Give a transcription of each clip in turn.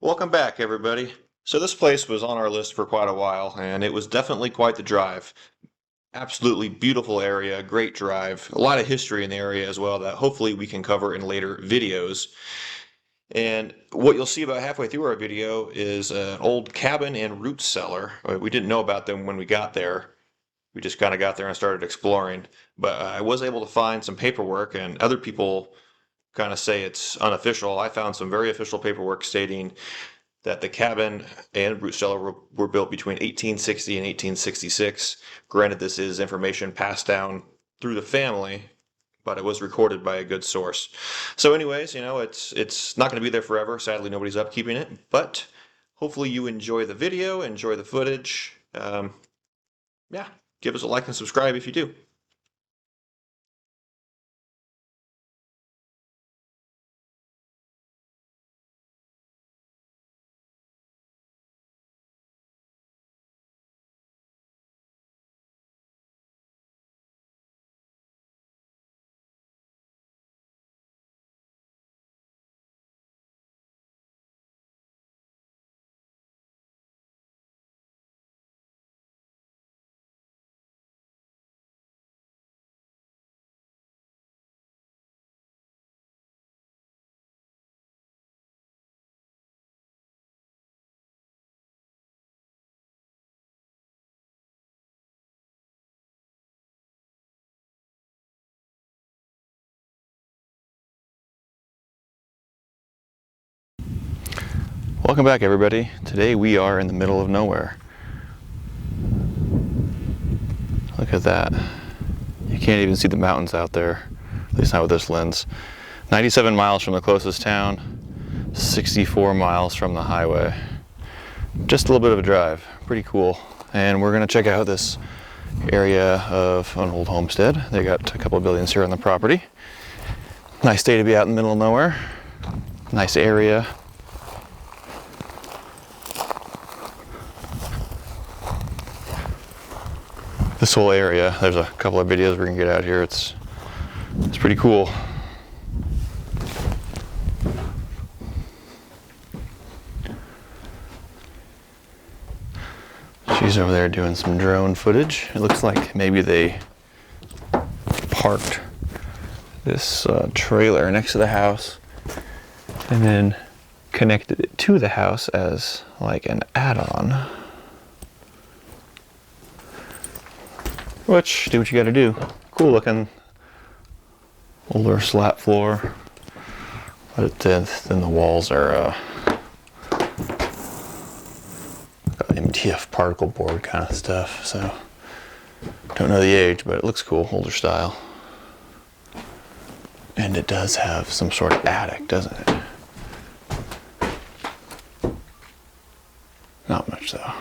Welcome back, everybody. So this place was on our list for quite a while, and it was definitely quite the drive. Absolutely beautiful area, great drive, a lot of history in the area as well that hopefully we can cover in later videos. And what you'll see about halfway through our video is an old cabin and root cellar. We didn't know about them when we got there. We just kind of got there and started exploring. But I was able to find some paperwork, and other people kind of say it's unofficial. I found some very official paperwork stating that the cabin and root cellar were built between 1860 and 1866. Granted, this is information passed down through the family, but it was recorded by a good source. So anyways, it's not going to be there forever. Sadly, nobody's upkeeping it, but hopefully you enjoy the video, enjoy the footage. Yeah, give us a like and subscribe if you do. Welcome back, everybody. Today we are in the middle of nowhere. Look at that. You can't even see the mountains out there, at least not with this lens. 97 miles from the closest town, 64 miles from the highway. Just a little bit of a drive, pretty cool. And we're gonna check out this area of an old homestead. They got a couple of buildings here on the property. Nice day to be out in the middle of nowhere. Nice area. This whole area, there's a couple of videos we can get out here. It's pretty cool. She's over there doing some drone footage. It looks like maybe they parked this trailer next to the house and then connected it to the house as like an add-on. Which, do what you gotta do. Cool looking. Older slat floor. But then the walls are MDF particle board kind of stuff, so don't know the age, but it looks cool, older style. And it does have some sort of attic, doesn't it? Not much though.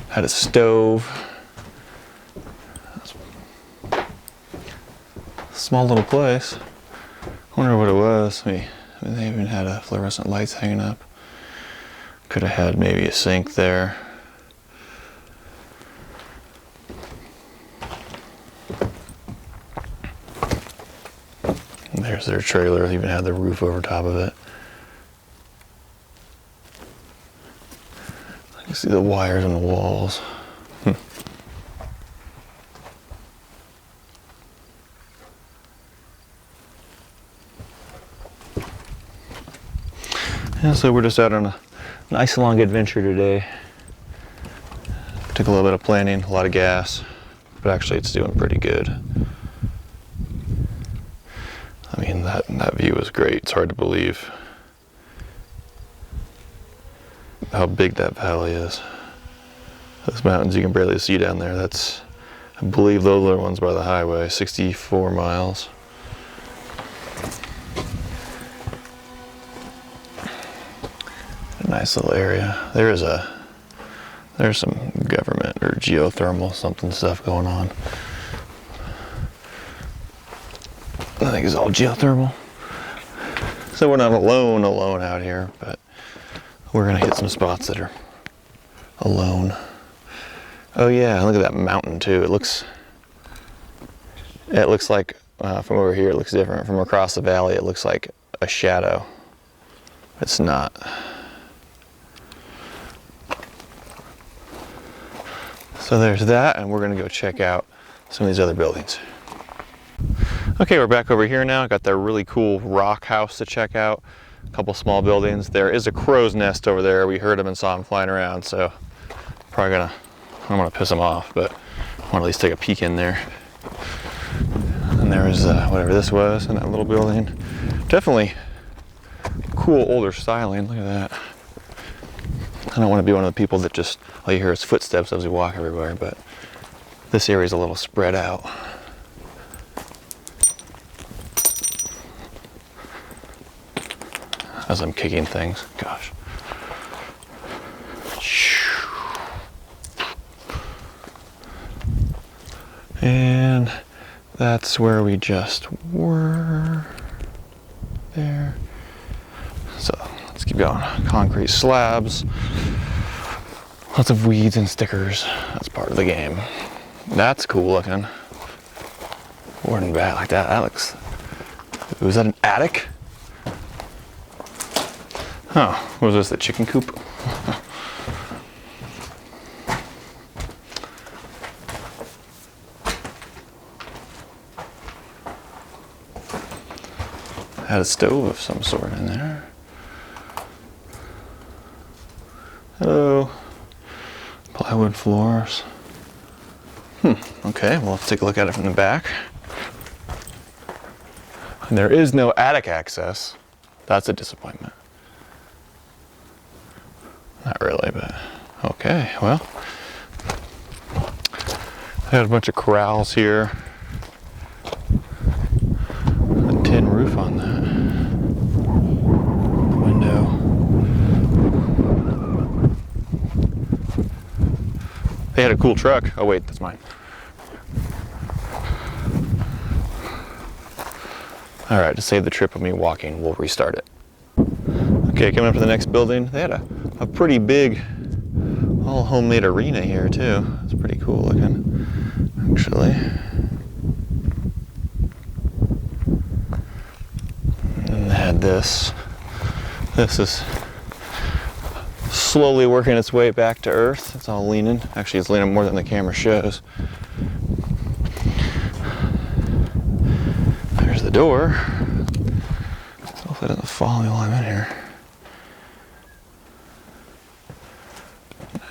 Had a stove. Small little place. Wonder what it was. I mean, they even had fluorescent lights hanging up. Could have had maybe a sink there. And there's their trailer. They even had the roof over top of it. I can see the wires on the walls. Yeah, so we're just out on a nice long adventure today. Took a little bit of planning, a lot of gas, but actually it's doing pretty good. I mean, that view is great. It's hard to believe how big that valley is. Those mountains you can barely see down there. I believe those are the ones by the highway, 64 miles. Nice little area. There's some government or geothermal something stuff going on. I think it's all geothermal. So we're not alone out here, but we're gonna hit some spots that are alone. Oh yeah, look at that mountain too. It looks like from over here it looks different. From across the valley it looks like a shadow. It's not. So there's that, and we're gonna go check out some of these other buildings. Okay, we're back over here now. Got that really cool rock house to check out. A couple small buildings. There is a crow's nest over there. We heard him and saw him flying around, so probably gonna, I don't want to piss him off, but I want to at least take a peek in there. And there was whatever this was in that little building. Definitely cool older styling. Look at that. I don't want to be one of the people that just all you hear is footsteps as we walk everywhere, but this area is a little spread out. As I'm kicking things, gosh. And that's where we just were there. So let's keep going. Concrete slabs, lots of weeds and stickers. That's part of the game. That's cool looking. Forward and back like that. That looks, was that an attic? Oh, what was this, the chicken coop? Had a stove of some sort in there. Hello. Plywood floors. Okay, well, let's take a look at it from the back. And there is no attic access. That's a disappointment. Not really, but okay, well. I had a bunch of corrals here. A tin roof on that. The window. They had a cool truck. Oh wait, that's mine. All right, to save the trip of me walking, we'll restart it. Okay, coming up to the next building. They had a pretty big, all homemade arena here too. It's pretty cool looking, actually. And they had this. This is slowly working its way back to earth. It's all leaning. Actually, it's leaning more than the camera shows. There's the door. Hopefully it doesn't fall while I'm in here.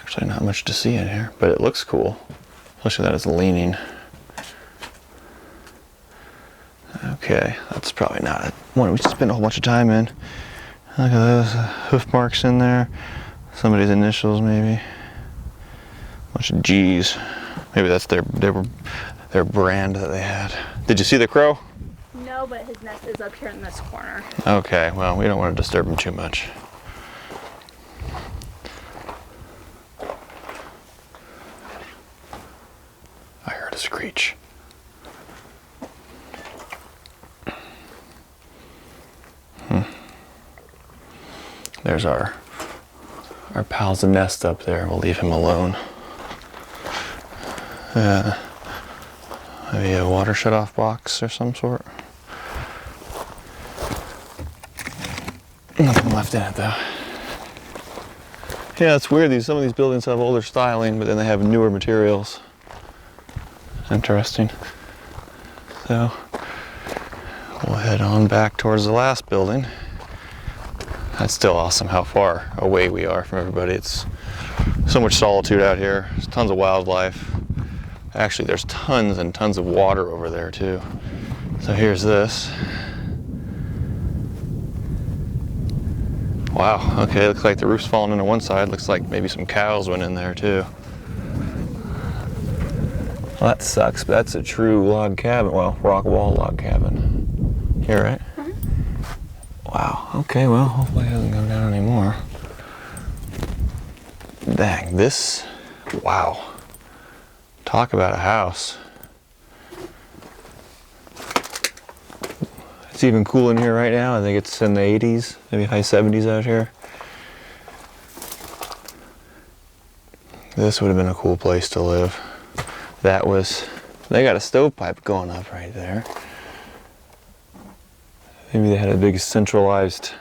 Actually, not much to see in here, but it looks cool, especially that it's leaning. Okay, that's probably not one we should spend a whole bunch of time in. Look at those hoof marks in there. Somebody's initials, maybe. Bunch of G's. Maybe that's their brand that they had. Did you see the crow? No, but his nest is up here in this corner. Okay, well, we don't want to disturb him too much. I heard a screech. There's our pal's nest up there. We'll leave him alone. Maybe a water shut-off box or some sort. Nothing left in it though. Yeah, it's weird. Some of these buildings have older styling, but then they have newer materials. Interesting. So we'll head on back towards the last building. That's still awesome how far away we are from everybody. It's so much solitude out here. There's tons of wildlife. Actually, there's tons and tons of water over there too. So here's this. Wow, okay, looks like the roof's falling in on one side. Looks like maybe some cows went in there too. Well, that sucks, but that's a true log cabin. Well, rock wall log cabin. Here, right? Wow, okay, well, hopefully it doesn't go down anymore. Dang, this, wow. Talk about a house. It's even cool in here right now. I think it's in the 80s, maybe high 70s out here. This would have been a cool place to live. That was, they got a stovepipe going up right there. Maybe they had a big centralized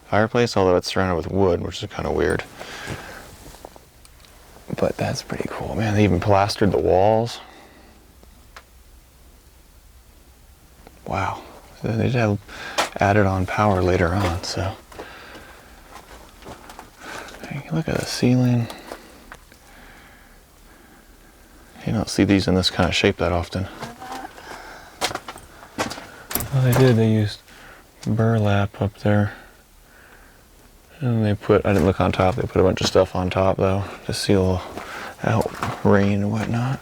fireplace, although it's surrounded with wood, which is kind of weird. but that's pretty cool. Man, they even plastered the walls. Wow. They just have added on power later on, so. Hey, look at the ceiling. You don't see these in this kind of shape that often. Well, they did. They used burlap up there. And they put, I didn't look on top, they put a bunch of stuff on top though to seal out rain and whatnot.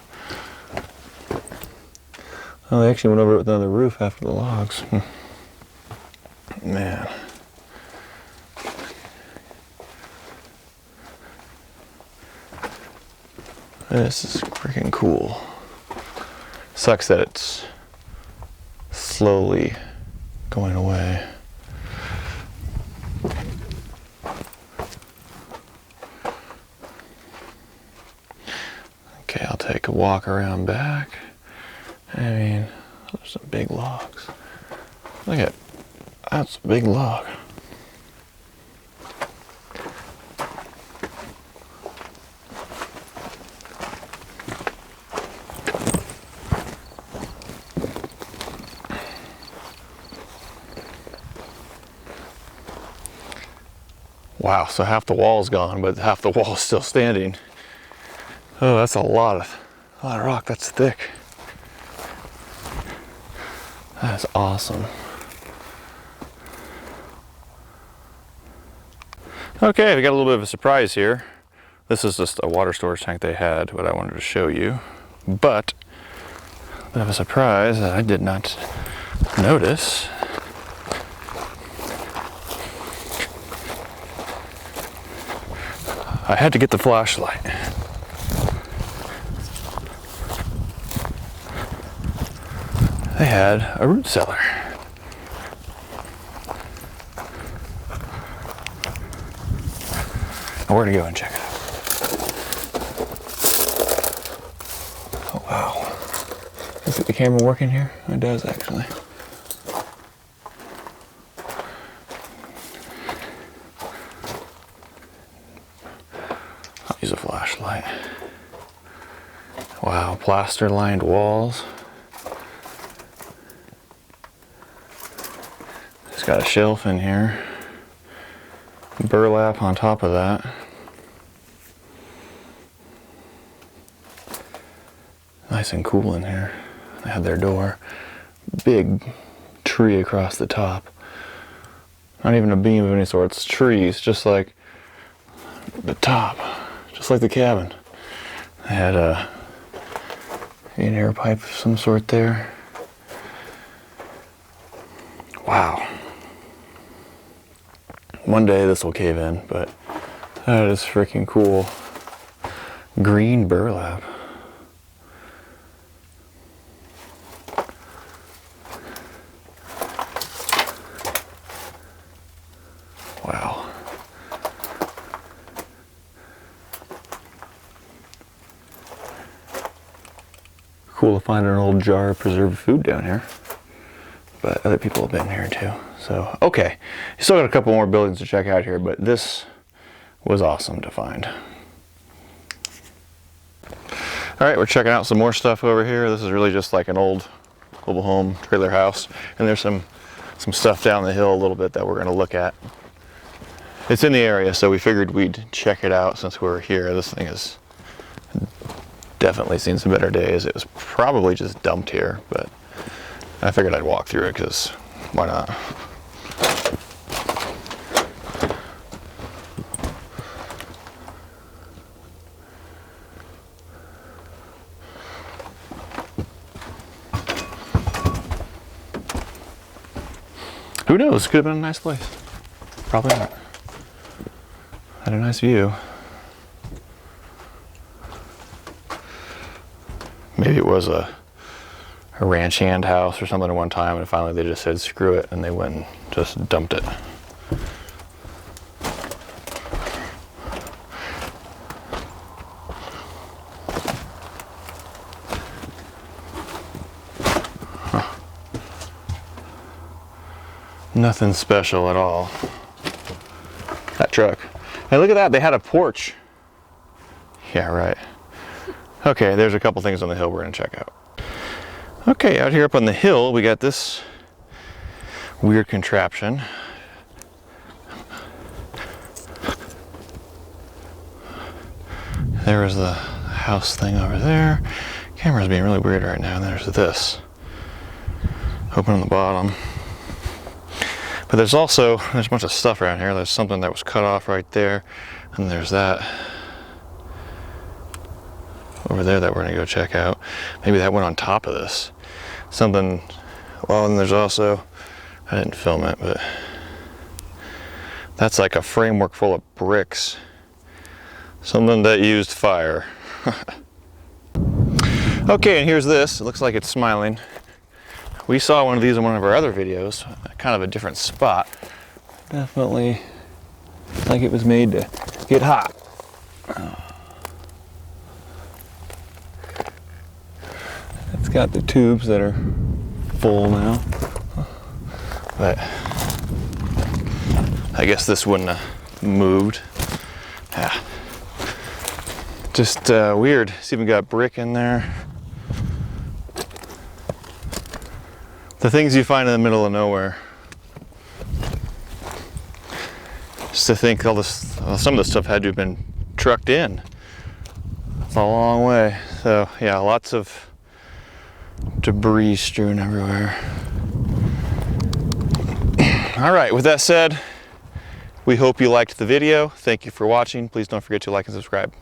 Oh, they actually went over it with another roof after the logs. Man. This is freaking cool. Sucks that it's slowly going away. Okay, I'll take a walk around back. I mean, those are some big logs. Look at, that's a big log. Wow, so half the wall's gone, but half the wall is still standing. Oh, that's a lot of rock. That's thick. That's awesome. Okay, we got a little bit of a surprise here. This is just a water storage tank they had, what I wanted to show you. But, a bit of a surprise that I did not notice. I had to get the flashlight. They had a root cellar. And we're gonna go and check it out. Oh wow. Is the camera working here? It does actually. I'll use a flashlight. Wow, plaster lined walls. It's got a shelf in here. Burlap on top of that. Nice and cool in here. They had their door. Big tree across the top. Not even a beam of any sort. It's trees, just like the top. Just like the cabin. They had an air pipe of some sort there. Wow. One day this will cave in, but that is freaking cool. Green burlap. Wow. Cool to find an old jar of preserved food down here. But other people have been here too. So, okay. Still got a couple more buildings to check out here, but this was awesome to find. All right, we're checking out some more stuff over here. This is really just like an old mobile home trailer house. And there's some stuff down the hill a little bit that we're gonna look at. It's in the area, so we figured we'd check it out since we're here. This thing has definitely seen some better days. It was probably just dumped here, but I figured I'd walk through it because why not? Who knows? Could have been a nice place. Probably not. Had a nice view. Maybe it was a ranch hand house or something at one time, and finally they just said screw it and they went and just dumped it. Huh. Nothing special at all. That truck. Hey, look at that, they had a porch Yeah, right. Okay, there's a couple things on the hill we're gonna check out. Okay, out here up on the hill, we got this weird contraption. There was the house thing over there. Camera's being really weird right now. And there's this. Open on the bottom. But there's a bunch of stuff around here. There's something that was cut off right there. And there's that over there that we're gonna go check out. Maybe that went on top of this. Something, well, and there's also, I didn't film it, but that's like a framework full of bricks. Something that used fire. Okay, and here's this. It looks like it's smiling. We saw one of these in one of our other videos, kind of a different spot. Definitely like it was made to get hot. It's got the tubes that are full now. But I guess this wouldn't have moved. Yeah. Just weird. It's even got brick in there. The things you find in the middle of nowhere. Just to think all this, some of this stuff had to have been trucked in. It's a long way. So yeah, lots of debris strewn everywhere. All right, with that said, we hope you liked the video. Thank you for watching. Please don't forget to like and subscribe.